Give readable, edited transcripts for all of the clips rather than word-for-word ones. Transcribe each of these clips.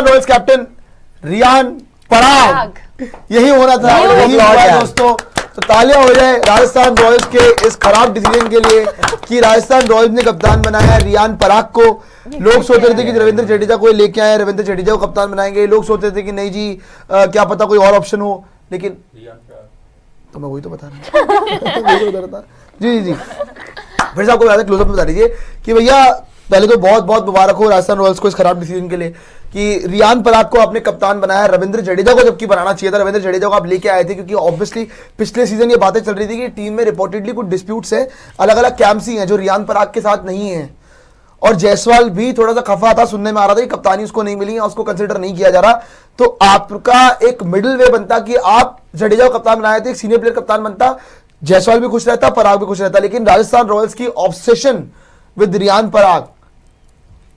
Rajasthan Royals captain Riyan Parag, यही होना था, यही हुआ है दोस्तों। तो तालियां हो जाए राजस्थान रॉयल्स के इस खराब डिसीजन के लिए कि राजस्थान रॉयल्स ने कप्तान बनाया रियान पराग को। लोग सोच रहे थे कि रविंद्र जडेजा को लेके आए, रविंद्र जडेजा को कप्तान बनाएंगे, लोग सोच रहे थे कि नहीं जी क्या पता कोई और ऑप्शन हो, लेकिन तो मैं वही तो बता रहा था जी जी। फिर से आपको क्लोजअप में बता दीजिए कि भैया पहले तो बहुत बहुत मुबारक हो राजस्थान रॉयल्स को इस खराब डिसीजन के लिए कि रियान पराग को आपने कप्तान बनाया, रविंद्र जडेजा को जबकि बनाना चाहिए था। रविंद्र जडेजा को आप लेके आए थे क्योंकि ऑब्वियसली पिछले सीजन ये बातें चल रही थी कि टीम में रिपोर्टेडली कुछ डिस्प्यूट्स है, अलग अलग कैंप्स ही हैं जो रियान पराग के साथ नहीं है। और जायसवाल भी थोड़ा सा खफा था, सुनने में आ रहा था कि कप्तानी उसको नहीं मिली है, उसको कंसिडर नहीं किया जा रहा। तो आपका एक मिडिल वे बनता कि आप जडेजा को कप्तान बनाए थे, एक सीनियर प्लेयर कप्तान बनता, जायसवाल भी खुश रहता, पराग भी खुश रहता। लेकिन राजस्थान रॉयल्स की ऑब्सेशन विद रियान पराग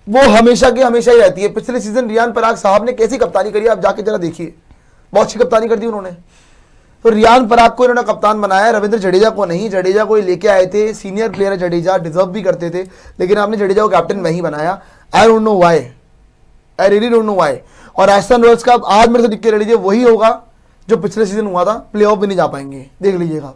वो हमेशा की हमेशा ही रहती है। पिछले सीजन रियान पराग साहब ने कैसी कप्तानी करी आप जाके जरा देखिए, बहुत अच्छी कप्तानी कर दी उन्होंने। तो रियान पराग को इन्होंने कप्तान बनाया, रविंद्र जडेजा को नहीं। जडेजा को लेके आए थे, सीनियर प्लेयर है जडेजा, डिजर्व भी करते थे, लेकिन आपने जडेजा को कैप्टन नहीं बनाया। I don't know why, I really don't know why. और राजस्थान रॉयल्स का आज मेरे से दिख के रह लीजिए वही होगा जो पिछले सीजन हुआ था, प्ले ऑफ भी नहीं जा पाएंगे, देख लीजिएगा।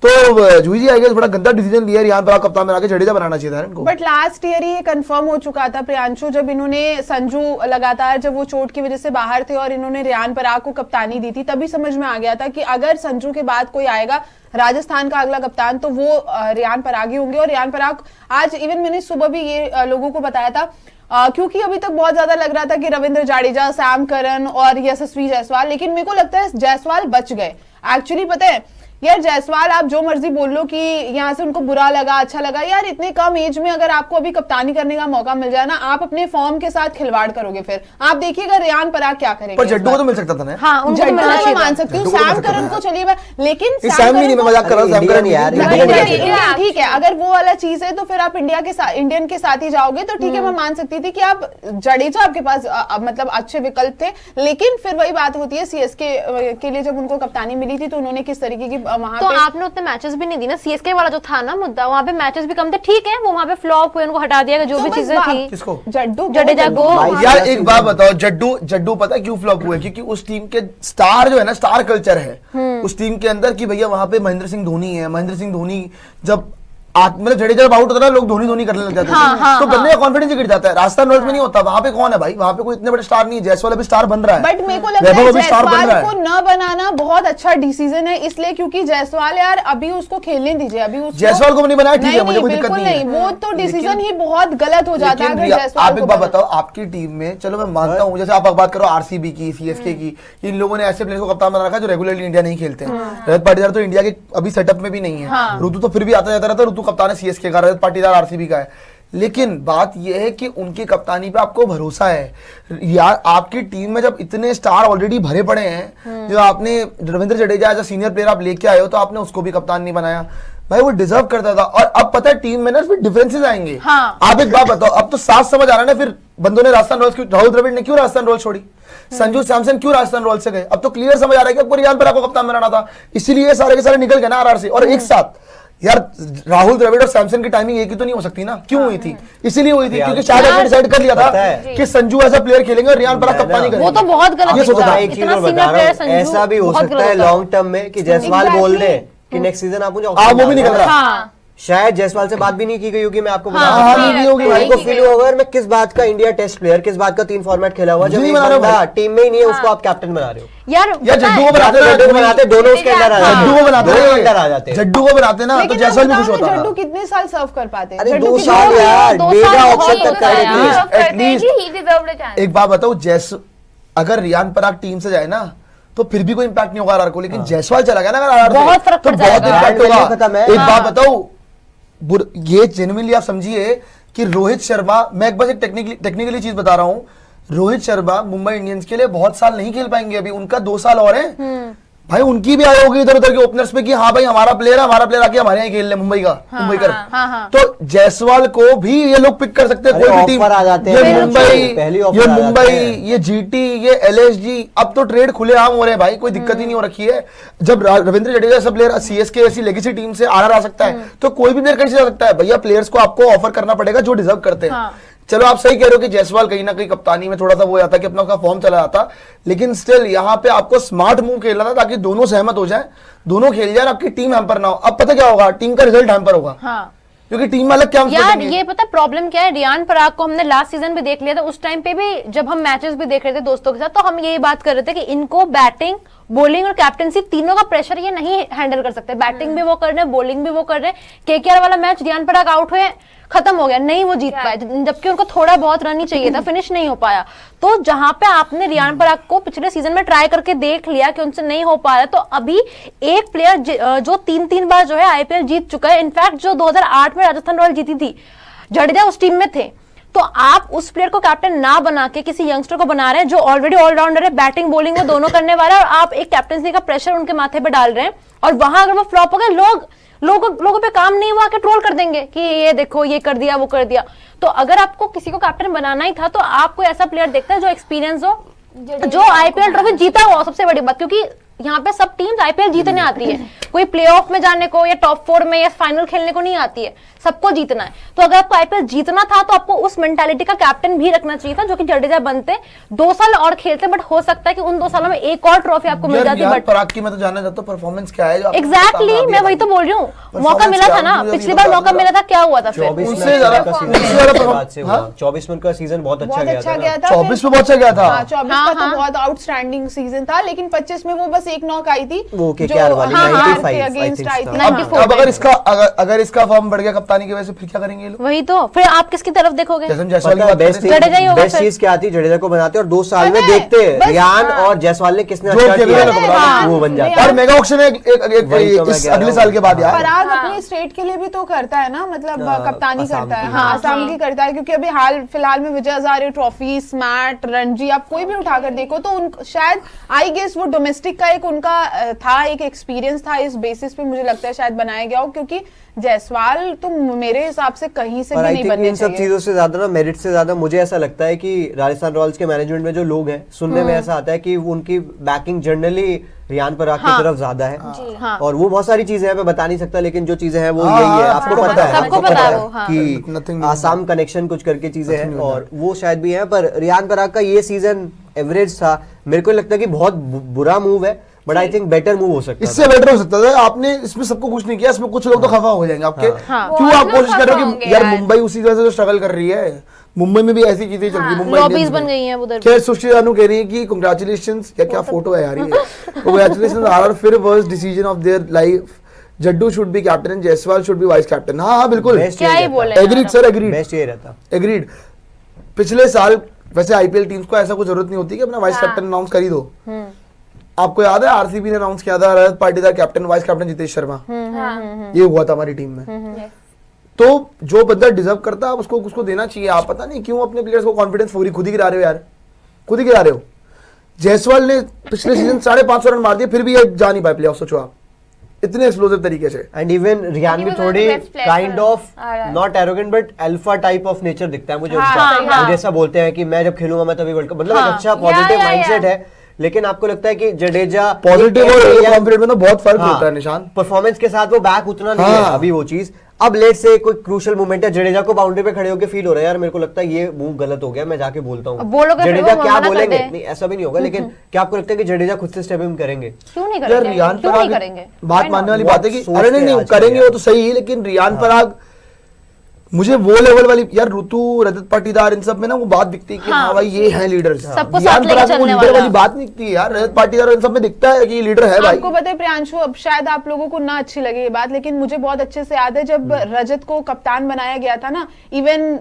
तो जूही जी आई गेस बड़ा गंदा डिसीजन लिया रियान पराग कप्तान बना के, जडेजा बनाना चाहिए था इनको। बट लास्ट ईयर ही ये कंफर्म हो चुका था प्रियांशु, जब इन्होंने संजू लगातार जब वो चोट की वजह से बाहर थे और इन्होंने रियान पराग को कप्तानी दी थी, तभी समझ में आ गया था कि अगर संजू के बाद कोई आएगा राजस्थान का अगला कप्तान तो वो रियान पराग ही होंगे। और रियान पराग आज इवन मैंने सुबह भी ये लोगों को बताया था क्योंकि अभी तक बहुत ज्यादा लग रहा था कि रविंद्र जडेजा, सैम करन और यशस्वी जायसवाल, लेकिन मेरे को लगता है जायसवाल बच गए। एक्चुअली पता है यार, जायसवाल आप जो मर्जी बोल लो कि यहाँ से उनको बुरा लगा अच्छा लगा, यार इतने कम एज में अगर आपको अभी कप्तानी करने का मौका मिल जाए ना, आप अपने फॉर्म के साथ खिलवाड़ करोगे। फिर आप देखिएगा रियान पराग क्या करेंगे। पर जड्डू को तो मिल सकता था ना। हाँ, उनको तो मैं मान सकती हूँ, सैम करन को चलिए, लेकिन सैम भी नहीं, मैं मजाक कर रहा हूँ, सैम करन यार ठीक है, अगर वो वाला चीज है तो फिर आप इंडियन के साथ ही जाओगे तो ठीक है, मैं मान सकती थी कि आप जडेजा आपके पास मतलब अच्छे विकल्प थे। लेकिन फिर वही बात होती है, सीएसके के लिए जब उनको कप्तानी मिली थी तो उन्होंने किस तरीके की वहां पे आपने उतने मैचेस भी नहीं दी ना। सीएसके वाला जो था ना मुद्दा, वहाँ पे मैचेस भी कम थे, ठीक है वो वहाँ पे फ्लॉप हुए, उनको हटा दिया, जो भी चीजें थी। किसको? जडेजा को। यार एक बात बताओ, जड्डू पता है क्यों फ्लॉप हुए? क्योंकि उस टीम के स्टार जो है ना, स्टार कल्चर है उस टीम के अंदर कि भैया वहां पे महेंद्र सिंह धोनी है। महेंद्र सिंह धोनी जब मतलब जडेजा जब आउट होता है लोग धोनी धोनी करने लग जाते हैं, तो बंदे का कॉन्फिडेंस गिर जाता है। राजस्थान रॉयल्स में नहीं होता, वहां पे कौन है भाई, वहां पे कोई इतने बड़े स्टार नहीं है। जायसवाल अभी स्टार बन रहा है, बट मेरे को लगता है जायसवाल को न बनाना बहुत अच्छा डिसीजन है, इसलिए क्योंकि जायसवाल यार अभी उसको खेलने दीजिए। अभी जायसवाल को नहीं बनाया, ठीक है, मुझे कोई दिक्कत नहीं है, वो तो डिसीजन ही बहुत गलत हो जाता है। आप एक बात बताओ, आपकी टीम में चलो मैं मानता हूँ, जैसे आप बात करो आरसीबी की, सीएसके की, इन लोगों ने ऐसे प्लेयर को कप्तान बना रखा है जो रेगुलरली इंडिया नहीं खेलते हैं। रजत पाटीदार तो इंडिया के अभी सेटअप में भी नहीं है, ऋतु तो फिर भी आता जाता रहता है, ऋतु कप्तान है सीएसके का, रजत पाटीदार आरसीबी का है। लेकिन बात यह है कि उनकी कप्तानी पे आपको भरोसा है यार। आपकी टीम में जब इतने स्टार ऑलरेडी भरे पड़े हैं, जो आपने Ravindra Jadeja as a senior player आप लेके आए हो, तो आपने उसको भी कप्तान नहीं बनाया भाई, वो डिजर्व करता था। और अब पता है टीम में ना फिर डिफरेंसेस आएंगे। आप एक बात बताओ, अब तो साफ समझ आ रहा है ना फिर बंदों ने राजस्थान रॉयल्स, राहुल द्रविड़ ने क्यों राजस्थान रॉयल्स छोड़ी, संजू सैमसन क्यों राजस्थान रॉयल्स से गए। अब तो क्लियर समझ आ रहा है कि आपको रियान पराग को कप्तान बनाना था, इसीलिए सारे के सारे निकल गए ना आरआर से। और एक साथ यार राहुल द्रविड़ और सैमसन की टाइमिंग एक ही तो नहीं हो सकती ना, क्यों हुई थी? इसीलिए हुई थी क्योंकि शायद आपने डिसाइड कर लिया था कि संजू ऐसा प्लेयर खेलेंगे और रियान पराग कप्तानी करेंगे। वो तो बहुत गलत एक चीज बता रहा हूं, ऐसा भी हो सकता है लॉन्ग टर्म में कि जायसवाल बोल दे कि नेक्स्ट सीजन आप मुझे, वो भी निकल रहा, शायद जायसवाल से बात भी नहीं की गई होगी, मैं आपको बता को फील होगा मैं किस बात का इंडिया टेस्ट प्लेयर, किस बात का 3 फॉर्मेट खेला हुआ, जब टीम में ही नहीं है उसको आप कैप्टन बना रहे हो। यार जड्डू को बनाते दोनों उसके अंदर आ जाते, जड्डू को बनाते ना तो जायसवाल भी खुश होता। जड्डू कितने साल सर्व कर पाते हैं? अरे 2 साल यार, मेगा ऑप्शन तक कर एटलीस्ट। एक बात बताओ, अगर रियान पराग टीम से जाए ना तो फिर भी कोई इंपैक्ट नहीं होगा आरआर को, लेकिन जायसवाल चला गया ना अगर आरआर बहुत फर्क तो बहुत इंपैक्ट होगा। एक बात हाँ। बताओ, ये जेन्युइनली आप समझिए कि रोहित शर्मा, मैं बस एक टेक्निकली चीज बता रहा हूं, रोहित शर्मा मुंबई इंडियंस के लिए बहुत साल नहीं खेल पाएंगे, अभी उनका 2 साल और है भाई। उनकी भी आए होगी इधर उधर के ओपनर्स पे कि हाँ भाई हमारा प्लेयर आके हमारे यहाँ खेल ले, मुंबई का मुंबई कर। तो जायसवाल को भी ये लोग पिक कर सकते हैं, कोई भी टीम, ये मुंबई, ये जीटी, ये एलएसजी, अब तो ट्रेड खुलेआम हो रहे हैं भाई, कोई दिक्कत ही नहीं हो रखी है। जब रविंद्र जडेजा सब प्लेयर सीएसके ऐसी लेगेसी टीम से आरआर आ सकता है, तो कोई भी प्लेयर कैसे जा सकता है भैया। प्लेयर्स को आपको ऑफर करना पड़ेगा जो डिजर्व करते हैं। चलो आप सही कह रहे हो कि जायसवाल कहीं ना कहीं कप्तानी में थोड़ा सा वो जाता कि अपना उसका फॉर्म चला जाता, लेकिन स्टिल यहाँ पे आपको स्मार्ट मूव खेलना था ताकि दोनों सहमत हो जाए, दोनों खेल जाए, आपकी टीम हैम्पर ना हो। अब पता क्या होगा, टीम का रिजल्ट हैम्पर होगा। हाँ। क्योंकि टीम वाले क्या यार ये पता प्रॉब्लम क्या है, रियान पराग को हमने लास्ट सीजन भी देख लिया था, उस टाइम पे भी जब हम मैचेस भी देख रहे थे दोस्तों के साथ, तो हम यही बात कर रहे थे कि इनको बैटिंग, बॉलिंग और कैप्टनसी तीनों का प्रेशर ये नहीं हैंडल कर सकते। बैटिंग भी वो कर रहे हैं, बॉलिंग भी वो कर रहे हैं। केकेआर वाला मैच रियान पराग आउट हुए, खत्म हो गया, नहीं वो जीत पाए, जबकि उनको थोड़ा बहुत रन ही चाहिए था, फिनिश नहीं हो पाया। तो जहां पे आपने रियान पराग को पिछले सीजन में ट्राई करके देख लिया कि उनसे नहीं हो पा रहा, तो अभी एक प्लेयर जो 3 बार जो है आईपीएल जीत चुका है, इनफैक्ट जो 2008 में राजस्थान रॉयल जीती थी, जडेजा उस टीम में थे, तो आप उस प्लेयर को कैप्टन ना बना के किसी यंगस्टर को बना रहे हैं जो ऑलरेडी ऑलराउंडर है, बैटिंग बॉलिंग वो दोनों करने वाला है, और आप एक कैप्टनसी का प्रेशर उनके माथे पे डाल रहे हैं, और वहां अगर वो फ्लॉप हो गए, लोगों पे काम नहीं हुआ कि ट्रोल कर देंगे कि ये देखो ये कर दिया वो कर दिया। तो अगर आपको किसी को कैप्टन बनाना ही था तो आप कोई ऐसा प्लेयर देखते हैं जो एक्सपीरियंस हो, जो आईपीएल ट्रॉफी जीता हुआ, सबसे बड़ी बात, क्योंकि यहाँ पे सब टीम्स आईपीएल जीतने आती है, कोई प्लेऑफ में जाने को या टॉप 4 में या फाइनल खेलने को नहीं आती है, सबको जीतना है। तो अगर आपको आईपीएल जीतना था तो आपको उस मेंटालिटी का कैप्टन भी रखना चाहिए था, जो कि जडेजा बनते, 2 साल और खेलते, बट हो सकता है कि उन 2 सालों में एक और ट्रॉफी आपको मिल जाती। बट पराग की मैं तो जानना चाहता हूं परफॉर्मेंस क्या है। एग्जैक्टली मैं वही तो बोल रही हूँ, मौका मिला था ना, पिछली बार मौका मिला था, क्या हुआ था फिर? 24 में उनका सीजन बहुत अच्छा गया था। 24 में बहुत अच्छा गया था, 24 का तो बहुत आउटस्टैंडिंग सीजन था, लेकिन 25 में वो बस एक नॉक आई थी, वो केकेआर वाली 95 अगेंस्ट आई थी। 94 अब अगर इसका फॉर्म बढ़ गया कप्तानी की वजह से, फिर क्या करेंगे ये लोग? वही तो, फिर आप किसकी तरफ देखोगे? बेस्ट चीज क्या थी, जडेजा को बनाते और 2 साल में देखते रियान और जायसवाल ने किसने अच्छा किया, वो बन जाता। और मेगा ऑक्शन अगले साल के बाद यार। पराग अपने स्टेट के लिए भी तो करता है ना, मतलब कप्तानी करता है, हाँ आसाम की करता है, क्योंकि अभी हाल फिलहाल में विजय हजारे ट्रॉफी, स्मैट, रणजी, आप कोई भी उठाकर देखो तो शायद आई गेस वो डोमेस्टिक का एक उनका था, एक एक्सपीरियंस था, इस बेसिस पे मुझे लगता है शायद बनाया गया हो, क्योंकि जायसवाल तो मेरे हिसाब से कहीं से भी नहीं बनने चाहिए। इन सब चीजों से ज्यादा ना, मेरिट से ज्यादा मुझे ऐसा लगता है कि राजस्थान रॉयल्स के मैनेजमेंट में जो लोग हैं, सुनने में ऐसा आता है कि उनकी बैकिंग जनरली रियान पराग की तरफ ज्यादा है, और वो बहुत सारी चीजें हैं, मैं बता नहीं सकता, लेकिन जो चीजें हैं वो यही है, आपको पता है, सबको पता है कि आसाम कनेक्शन कुछ करके चीजें हैं, और वो शायद भी है। पर रियान पराग का ये सीजन एवरेज था, मेरे को लगता है कि बहुत बुरा मूव है, but I think better move हो सकता है, इससे बेटर हो सकता था। आपने इसमें सबको कुछ नहीं किया, इसमें कुछ लोग तो खफा हो जाएंगे आपके, क्यों आप कोशिश कर रहे हो कि यार मुंबई उसी तरह से तो स्ट्रगल कर रही है, मुंबई में भी ऐसी चीजें चल रही है, मुंबई लॉबीज बन गई हैं उधर। खैर सुष्टि जानू कह रही है कि कांग्रेचुलेशंस, क्या फोटो है यार ये, कांग्रेचुलेशंस आर फिर worst decision of their life, Jaddu should be captain and Jaiswal should be vice captain. हाँ बिल्कुल, क्या ही बोले, एग्रीड सर, एग्रीड, बेस्ट ये रहता, एग्रीड। पिछले साल वैसे आईपीएल टीम्स को ऐसा कुछ जरूरत नहीं होती कि अपना वाइस कैप्टन अनाउंस कर ही दो। आपको याद है आरसीबी ने अनाउंस किया था Rajat Patidar captain, vice captain Jitesh Sharma, ये हुआ था हमारी टीम में। तो जो बंदा डिजर्व करता है उसको देना चाहिए। आप पता नहीं क्यों अपने प्लेयर्स को कॉन्फिडेंस खुद ही गिरा रहे हो यार, खुद ही गिरा रहे हो। जायसवाल ने पिछले सीजन 550 रन मार दिए, फिर भी ये जा नहीं पाए प्लेऑफ, सोचो आप, इतने एक्सप्लोसिव तरीके से। एंड इवन रियान भी थोड़ी kind of not arrogant but alpha type of nature दिखता है मुझे उसका, मुझे ऐसा बोलते हैं कि मैं जब खेलूंगा मैं तभी वर्ल्ड कप, मतलब एक अच्छा पॉजिटिव माइंडसेट है। लेकिन आपको लगता है कि जडेजा पॉजिटिव और कॉन्फिडेंट में तो बहुत फर्क होता है निशान, परफॉर्मेंस के साथ वो बैक उतना नहीं है अभी वो चीज। अब लेट से कोई क्रूशियल मोमेंट है, जडेजा को बाउंड्री पे खड़े होकर फील हो रहा है यार मेरे को लगता है ये मूव गलत हो गया, मैं जाके बोलता हूँ। जडेजा क्या बोलेंगे, नहीं ऐसा भी नहीं होगा, लेकिन क्या आपको लगता है कि जडेजा खुद से स्टेप इन करेंगे? क्यों नहीं करेंगे? बात मानने वाली बात है कि अरे नहीं करेंगे वो तो सही है, लेकिन रियान पराग मुझे वो लेवल वाली यार, ऋतु, रजत पाटीदार, इन सब में ना वो बात दिखती है कि हाँ भाई ये है लीडर, रियान पराग को लीडर वाली बात नहीं दिखती है यार, रजत पाटीदार इन सब में दिखता है कि ये लीडर है भाई। आपको पता है प्रियांशु, अब शायद आप लोगों को ना अच्छी लगे ये बात, लेकिन मुझे बहुत अच्छे से याद है जब रजत को कप्तान बनाया गया था ना, इवन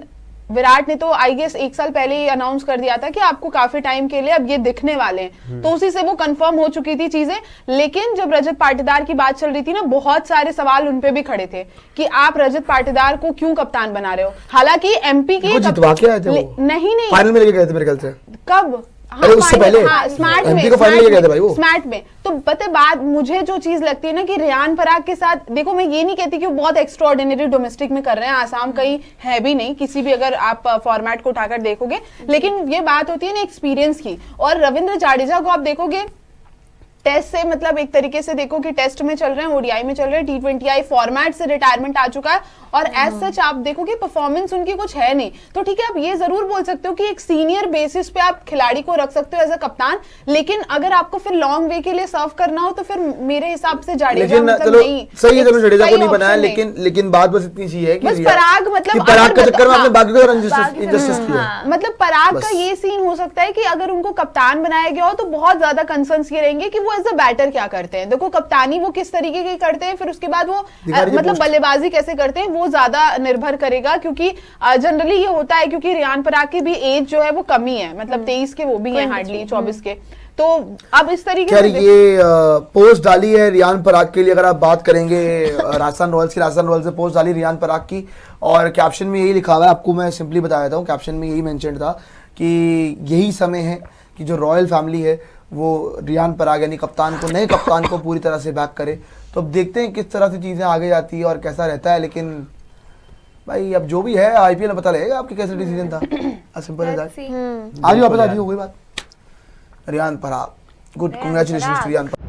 विराट ने तो आई गेस 1 साल पहले ही अनाउंस कर दिया था कि आपको काफी टाइम के लिए अब ये दिखने वाले हैं, तो उसी से वो कंफर्म हो चुकी थी चीजें। लेकिन जब रजत पाटीदार की बात चल रही थी ना, बहुत सारे सवाल उनपे भी खड़े थे कि आप रजत पाटीदार को क्यों कप्तान बना रहे हो। हालांकि एमपी के जितवा के आए थे वो, नहीं फाइनल में लेके गए थे मेरे ख्याल से, कब? अरे उससे पहले स्मार्ट एमपी को फाइनल लेके गए थे भाई वो, स्मार्ट में। तो पता है बात मुझे जो चीज लगती है ना कि रियान पराग के साथ, देखो मैं ये नहीं कहती कि वो बहुत एक्स्ट्राऑर्डिनरी डोमेस्टिक में कर रहे हैं, आसाम कहीं है भी नहीं किसी भी अगर आप फॉर्मेट को उठाकर देखोगे, लेकिन ये बात होती है ना एक्सपीरियंस की। और रविंद्र जाडेजा को आप देखोगे टेस्ट से मतलब एक तरीके से देखो कि टेस्ट में चल रहे हैं, ओडीआई में चल रहे हैं, T20I फॉर्मेट से रिटायरमेंट आ चुका है और एज सच आप देखो कि परफॉर्मेंस उनकी कुछ है नहीं, तो ठीक है आप ये जरूर बोल सकते हो कि एक सीनियर बेसिस पे आप खिलाड़ी को रख सकते हो एज अ कप्तान, लेकिन अगर आपको फिर लॉन्ग वे के लिए सर्व करना हो तो फिर मेरे हिसाब से जाडेजा लेकिन मतलब चलो नहीं, सही है, चलो जडेजा को सही नहीं बनाया, option नहीं। लेकिन बात बस इतनी सी है कि बस पराग मतलब कि पराग का अगर चक्कर में आपने हाँ, बाकी को इनजस्टिस किया। मतलब पराग बस। का ये सीन हो सकता है कि अगर उनको कप्तान बनाया गया हो तो बहुत ज्यादा कंसर्न्स ये रहेंगे कि वो एज अ बैटर क्या करते हैं। देखो कप्तानी वो किस तरीके की करते हैं, फिर उसके बाद वो मतलब बल्लेबाजी कैसे करते हैं वो ज्यादा निर्भर करेगा, क्योंकि जनरली ये होता है क्योंकि रियान पराग की भी एज जो है वो कमी है, मतलब 23 के वो भी है, हार्डली 24 के, तो अब इस तरीके खैर से ये पोस्ट डाली है रियान पराग के लिए। अगर आप बात करेंगे राजस्थान रॉयल्स की, राजस्थान रॉयल्स ने पोस्ट डाली रियान पराग की और कैप्शन में यही लिखा हुआ है, आपको मैं सिंपली बता देता हूँ, कैप्शन में यही मेंशन था कि यही समय है कि जो रॉयल फैमिली है वो रियान पराग यानी कप्तान को, नए कप्तान को पूरी तरह से बैक करे। तो अब देखते हैं किस तरह से चीज़ें आगे जाती है और कैसा रहता है, लेकिन भाई अब जो भी है आईपीएल में पता लगेगा आपकी कैसा डिसीजन था। सिंपल है आज ही वापस आ जाइए, कोई बात। Riyan Parag, good, congratulations Riyan Parag.